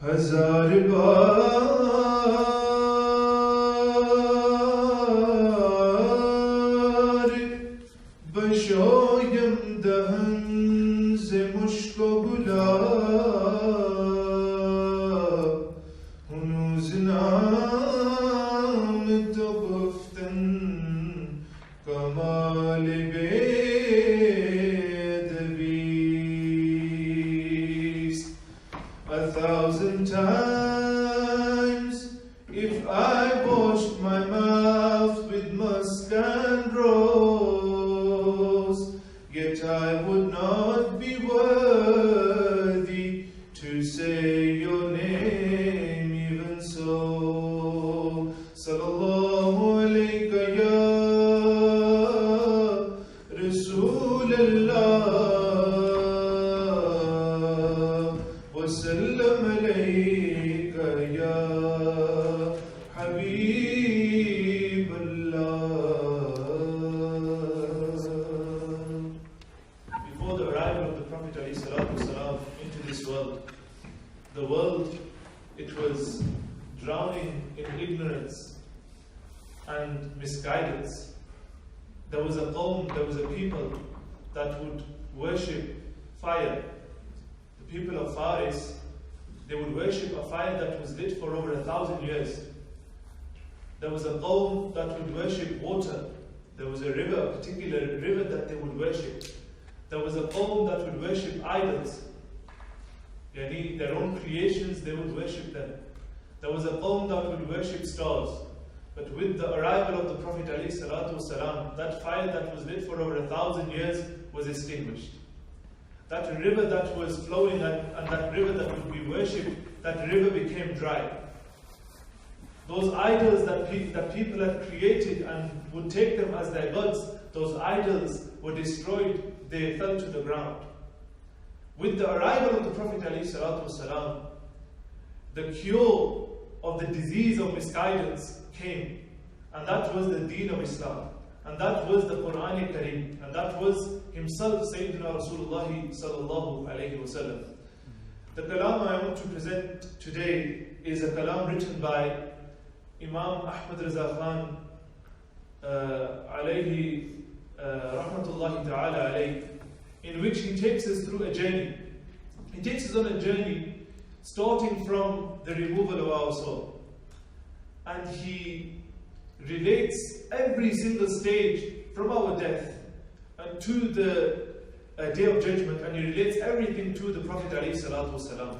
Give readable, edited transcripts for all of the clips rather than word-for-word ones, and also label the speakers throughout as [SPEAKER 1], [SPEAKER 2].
[SPEAKER 1] हजार बार बशोयम दहन से मुश्को गुला हुनूज नाम तो गुफ्तन कमाल बेदबीस 1,000 times if I washed my mouth with musk and rose, yet I would not be worthy to say your name even so. Sallallahu alayka ya Rasulallah wa sallam alayka ya Habiballah. Before the arrival of the Prophet ﷺ into this world, the world, it was drowning in ignorance and misguidance. There was a qawm, there was a people that would worship fire. The people of Faris, they would worship a fire that was lit for over 1,000 years. There was a qawm that would worship water. There was a river, a particular river that they would worship. There was a qawm that would worship idols. Yani their own creations, they would worship them. There was a qawm that would worship stars. But with the arrival of the Prophet ﷺ, that fire that was lit for over 1,000 years was extinguished. That river that was flowing and that river that would be worshipped, that river became dry. Those idols that people had created and would take them as their gods, those idols were destroyed, they fell to the ground. With the arrival of the Prophet ﷺ, the cure of the disease of misguidance came, and that was the deen of Islam, and that was the Quran Kareem, and that was himself, Sayyidina Rasulullah sallallahu alayhi wasallam. The kalam I want to present today is a kalam written by Imam Ahmad Raza Khan alayhi rahmatullahi ta'ala alayhi, in which he takes us through a journey. He takes us on a journey starting from the removal of our soul. And he relates every single stage from our death and to the day of judgment, and he relates everything to the Prophet ﷺ.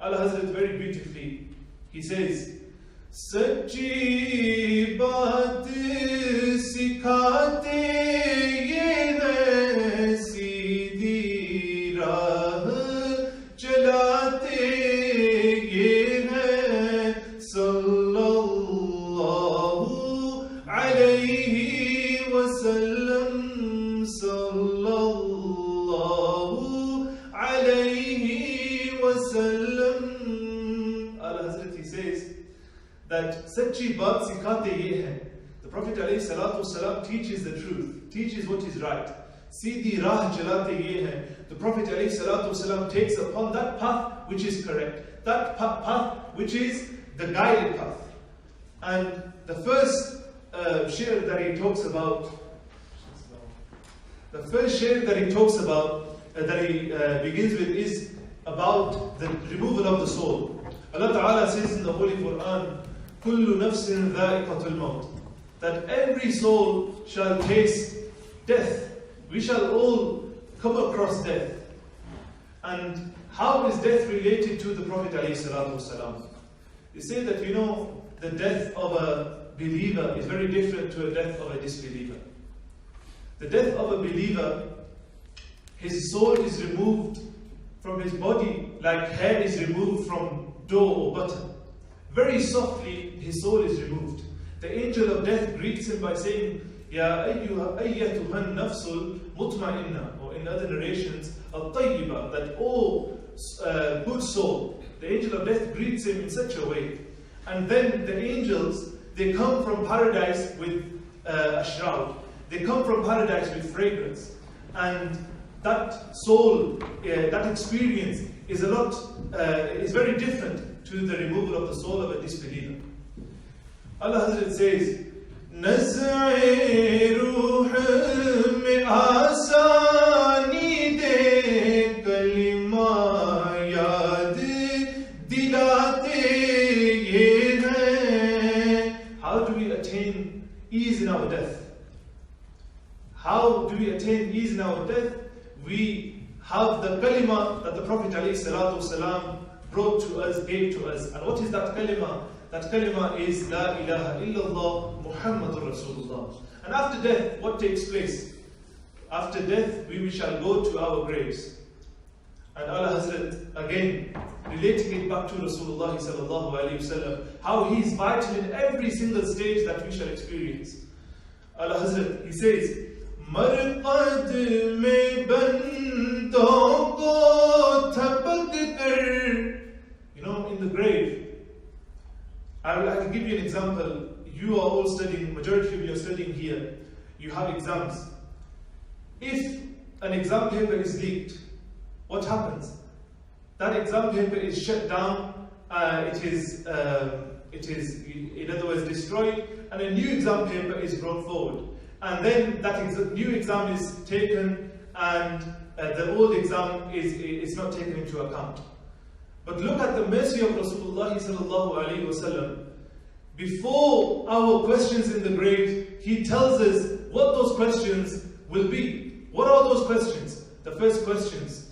[SPEAKER 1] Al-Hazrat very beautifully, he says, Sachee baat sikhaate ye hai, seedhi raah chalate ye hai, sallallahu alayhi wasallam, sallallahu alayhi wasallam. Al-Hazrat, he says that Sachee baat sikhaate ye hai. The Prophet ﷺ teaches the truth, teaches what is right. Seedhi raah chalate ye hai. The Prophet ﷺ takes upon that path which is correct, that path which is the guided path. And the first share that he talks about, that he begins with is about the removal of the soul. Allah Ta'ala says in the Holy Quran, Kullu nafsin dha'iqatul maut, that every soul shall taste death. We shall all come across death. And how is death related to the Prophet ﷺ? They say that, the death of a believer is very different to a death of a disbeliever. The death of a believer, his soul is removed from his body like hair is removed from door or button. Very softly, his soul is removed. The angel of death greets him by saying, Ya ayyatuhan nafsul mutma'inna, or in other narrations, al-tayyiba, that good soul. The angel of death greets him in such a way. And then the angels, they come from paradise with a shroud. They come from paradise with fragrance. And that soul, that experience, is is very different to the removal of the soul of a disbeliever. Allah Hazrat says, Naz'i ruh mein aasani de kalima yaad dilate ye hai. How do we attain ease in our death? How do we attain ease in our death? We have the kalima that the Prophet ﷺ brought to us, gave to us. And what is that kalima? That kalima is La ilaha illallah Muhammadur Rasulullah. And after death, what takes place? After death, we shall go to our graves. And Allah Hazrat, again, relating it back to Rasulullah sallallahu alayhi wasallam, how he is vital in every single stage that we shall experience. Allah Hazrat, he says, Marqad mein bandon ko thapak kar. You know, in the grave, I can give you an example. You are all studying, majority of you are studying here. You have exams. If an exam paper is leaked, what happens? That exam paper is shut down, it is in other words destroyed, and a new exam paper is brought forward. And then that new exam is taken, and the old exam is not taken into account. But look at the mercy of Rasulullah sallallahu alaihi wasallam. Before our questions in the grave, he tells us what those questions will be. What are those questions? The first questions,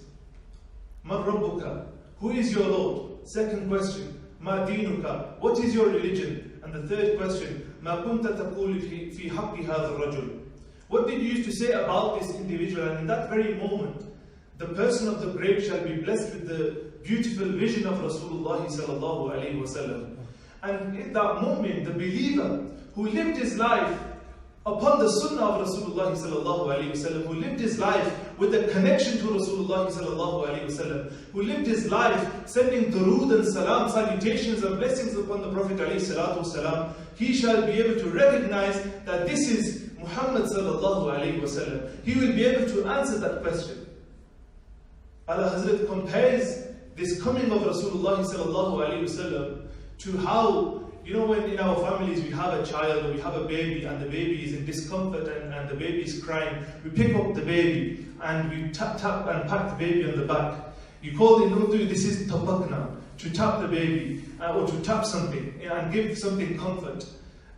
[SPEAKER 1] Man Rabbuka, who is your Lord? Second question, Ma Dinuka, what is your religion? And the third question, Ma kunta taqulu fi haqqi hadha ar-rajul. What did you used to say about this individual? And in that very moment, the person of the grave shall be blessed with the beautiful vision of Rasulullah sallallahu alaihi wasallam. And in that moment, the believer who lived his life upon the sunnah of Rasulullah sallallahu alaihi wasallam, who lived his life with a connection to Rasulullah sallallahu alaihi wasallam, who lived his life sending durood and salam, salutations and blessings upon the Prophet alaihi salatu wasalam, he shall be able to recognize that this is Muhammad sallallahu alaihi wasallam. He will be able to answer that question. Allah Hazrat compares this coming of Rasulullah sallallahu alaihi wasallam to how, you know, when in our families we have a child or we have a baby and the baby is in discomfort and the baby is crying, we pick up the baby and we tap and pat the baby on the back. You call in Urdu, this is tabakna, to tap the baby or to tap something and give something comfort.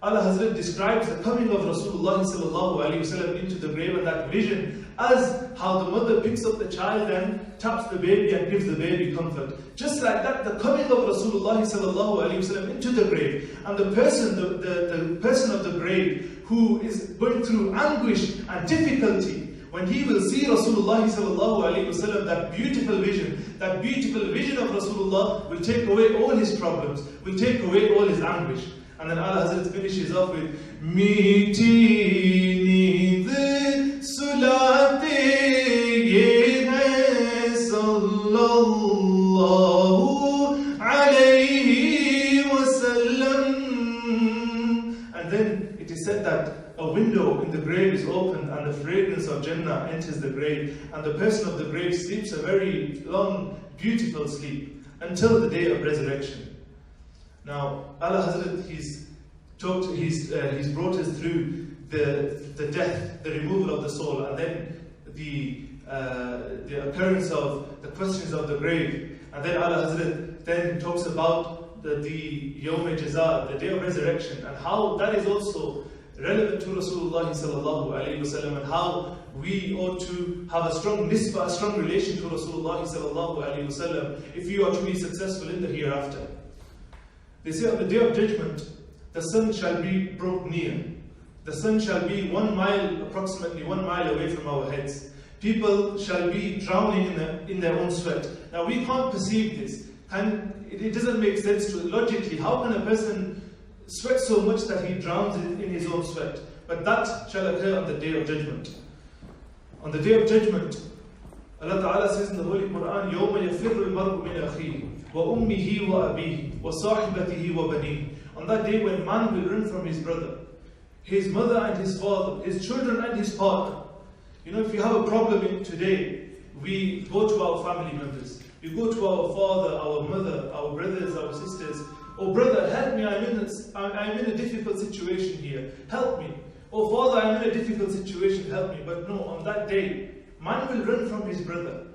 [SPEAKER 1] Allah Hazrat describes the coming of Rasulullah sallallahu alaihi wasallam into the grave and that vision as how the mother picks up the child and taps the baby and gives the baby comfort. Just like that, the coming of Rasulullah sallallahu alaihi wasallam into the grave, and the person of the grave who is going through anguish and difficulty, when he will see Rasulullah sallallahu alaihi wasallam, that beautiful vision of Rasulullah will take away all his problems, will take away all his anguish. And then Allah Hazrat finishes off with Meeti Neend Sulate Ye Hai Sallallahu Alaihi Wasallam. And then it is said that a window in the grave is opened and the fragrance of Jannah enters the grave, and the person of the grave sleeps a very long, beautiful sleep until the day of resurrection. Now, Allah Hazrat, He's brought us through the death, the removal of the soul, and then the occurrence of the questions of the grave. And then Allah Hazrat then talks about the Yawm Jaza, the day of resurrection, and how that is also relevant to Rasulullah sallallahu alaihi wasallam, and how we ought to have a strong nisbah, a strong relation to Rasulullah sallallahu alaihi wasallam if we are to be successful in the hereafter. They say on the day of judgment, the sun shall be brought near. The sun shall be approximately 1 mile away from our heads. People shall be drowning in their own sweat. Now we can't perceive this. It doesn't make sense to logically. How can a person sweat so much that he drowns in his own sweat? But that shall occur on the day of judgment. On the day of judgment, Allah Ta'ala says in the Holy Quran, يَوْمَ يَفِرُّ الْمَرْءُ مِنْ أَخِيهِ وَأُمِّهِ وَأَبِيهِ وَصَاحِبَتِهِ وَبَنِيهِ. On that day when man will run from his brother, his mother and his father, his children and his partner. You know, if you have a problem today, we go to our family members. We go to our father, our mother, our brothers, our sisters. Oh brother, help me, I'm in a difficult situation here. Help me. Oh father, I'm in a difficult situation, help me. But no, on that day, man will run from his brother.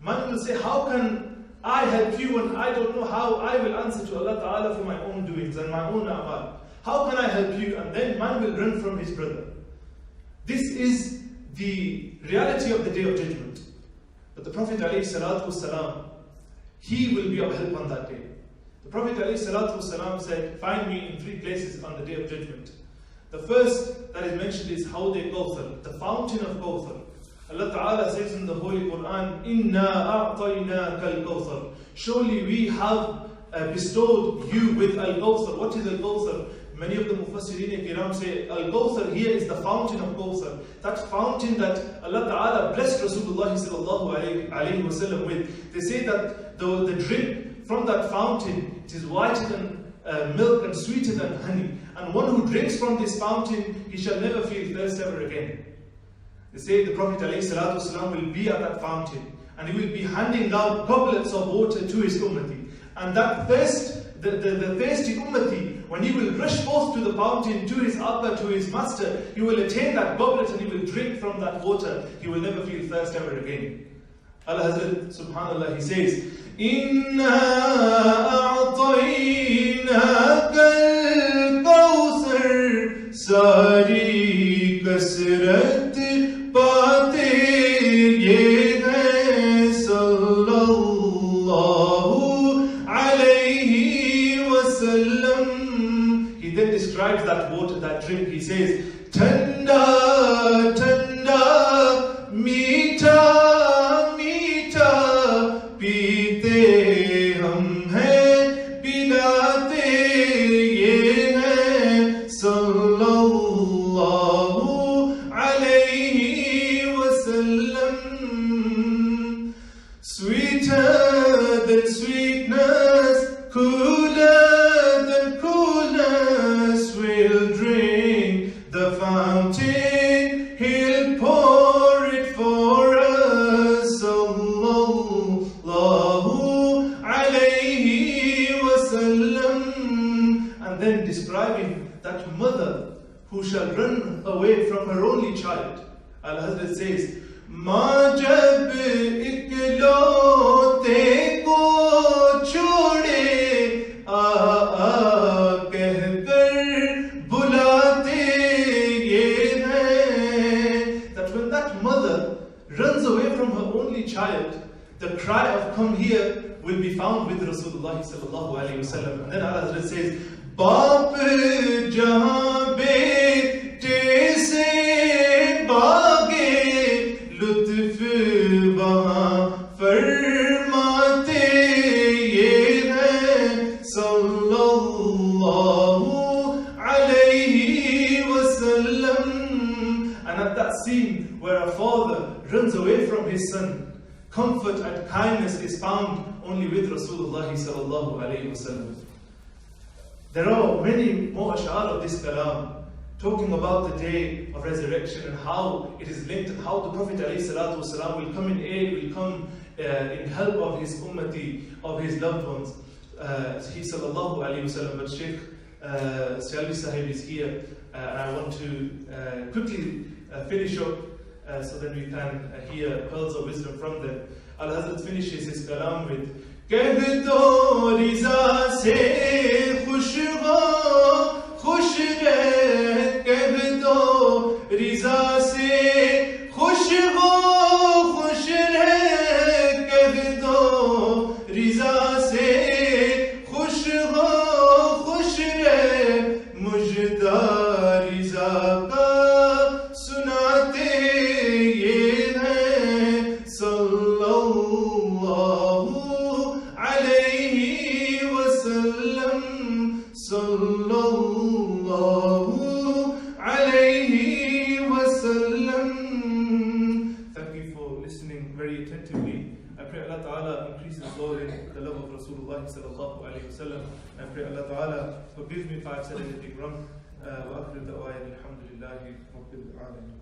[SPEAKER 1] Man will say, how can I help you when I don't know how I will answer to Allah Ta'ala for my own doings and my own amal? How can I help you? And then man will run from his brother. This is the reality of the Day of Judgment. But the Prophet ﷺ, he will be of help on that day. The Prophet ﷺ said, find me in 3 places on the Day of Judgment. The first that is mentioned is Haud Kawthar, the fountain of Kawthar. Allah Ta'ala says in the Holy Quran, Inna a'tainaka al-Kawthar. Surely we have bestowed you with al-Kawthar. What is al-Kawthar? Many of the Mufassirin Kiram say al-Kawthar here is the fountain of Kawthar. That fountain that Allah Ta'ala blessed Rasulullah sallallahu alayhi wa sallam with. They say that the drink from that fountain, it is whiter than milk and sweeter than honey. And one who drinks from this fountain, he shall never feel thirst ever again. They say the Prophet ﷺ will be at that fountain and he will be handing out goblets of water to his ummati. And that thirst, the thirsty ummati, when he will rush forth to the fountain, to his Abba, to his master, he will attain that goblet and he will drink from that water. He will never feel thirst ever again. Allah Hazrat, subhanallah, he says, Inna a'tainaka al-Kawthar sari kasrat baatein ye hai sallallahu alayhi wa sallam. He then describes that water, that drink. He says, Tanda, tanda, meeta, पीते हम हैं पिलाते ये हैं सल्लल्लाहु अलैहि वसल्लम. Sweeter than sweetness, cooler than coolness, we'll drink the fountain, he'll pour it for us. And then describing that mother who shall run away from her only child. Al-Hazrat says, Ma jab iklote ko chode aa kehkar bulate ye hai. That when that mother runs away from her only child, the cry of come here will be found with Rasulullah sallallahu alayhi wa sallam. And then Allah says, Baap jahan bete se baage lutf wahan farmate ye hai sallallahu alayhi wa sallam. And at that scene where a father runs away from his son, comfort and kindness is found only with Rasulullah sallallahu alayhi wa sallam. There are many more ash'ar of this kalam talking about the day of resurrection and how it is linked and how the Prophet ﷺ will come in aid, will come in help of his ummati, of his loved ones. He sallallahu alayhi wa sallam, but Sheikh Sahib is here and I want to quickly finish up so that we can hear pearls of wisdom from them. Al-Hazrat finishes his kalam with Keh do riza se khush ho, khush re. Keh do riza se khush ho, khush re. Keh do riza se khush ho, khush re. Mujda riza ka sunate ye hai sallallahu alayhi wa sallam, sallallahu alayhi wa sallam. Thank you for listening very attentively. I pray Allah Ta'ala increases glory in the love of Rasulullah sallallahu alayhi wa sallam. I pray Allah Ta'ala forgive me if I have said anything wrong. Wa akhiru da'waya alhamdulillahi rabbil alamin.